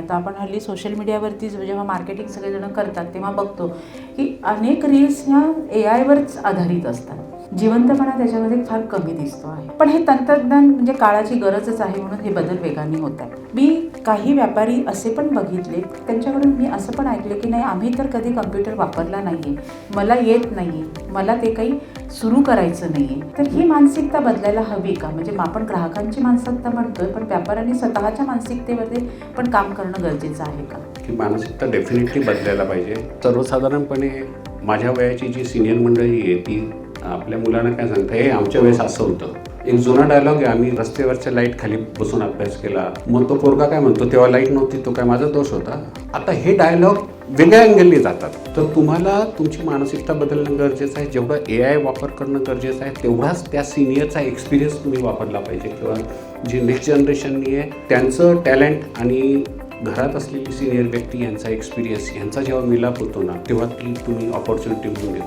आता आपण हल्ली सोशल मीडियावरती जेव्हा मार्केटिंग सगळेजण करतात तेव्हा बघतो की अनेक रील्स ह्या AI वरच आधारित असतात. जिवंतपणा त्याच्यामध्ये फार कमी दिसतो आहे. पण हे तंत्रज्ञान म्हणजे काळाची गरजच आहे म्हणून हे बदल वेगाने होत आहेत. मी काही व्यापारी असे पण बघितले, त्यांच्याकडून मी असं पण ऐकले की नाही, आम्ही तर कधी कम्प्युटर वापरला नाही, मला येत नाही, मला ते काही सुरू करायचं नाही. तर ही मानसिकता बदलायला हवी का? म्हणजे आपण ग्राहकांची मानसिकता म्हणतोय, पण व्यापाऱ्यांनी स्वतःच्या मानसिकतेवरती पण काम करणं गरजेचं आहे का? ही मानसिकता डेफिनेटली बदलायला पाहिजे. सर्वसाधारणपणे माझ्या वयाची जी सिनियर मंडळी आहे ती आपल्या मुलांना काय सांगतं, हे आमच्या वेळेस असं होतं. एक जुना डायलॉग आहे, आम्ही रस्त्यावरच्या लाईट खाली बसून अभ्यास केला. मग तो पोरगा काय म्हणतो, तेव्हा लाईट नव्हती, तो काय माझा दोष होता. आता हे डायलॉग वेगळ्या अँगलने जातात. तर तुम्हाला तुमची मानसिकता बदलणं गरजेचं आहे. जेवढं AI वापर करणं गरजेचं आहे तेवढाच त्या सिनियरचा एक्सपिरियन्स तुम्ही वापरला पाहिजे. किंवा जी नेक्स्ट जनरेशननी आहे त्यांचं टॅलेंट आणि घरात असलेली सिनियर व्यक्ती यांचा एक्सपिरियन्स यांचा जेव्हा मिलाप होतो ना, तेव्हा ती तुम्ही ऑपॉर्च्युनिटी म्हणून देता.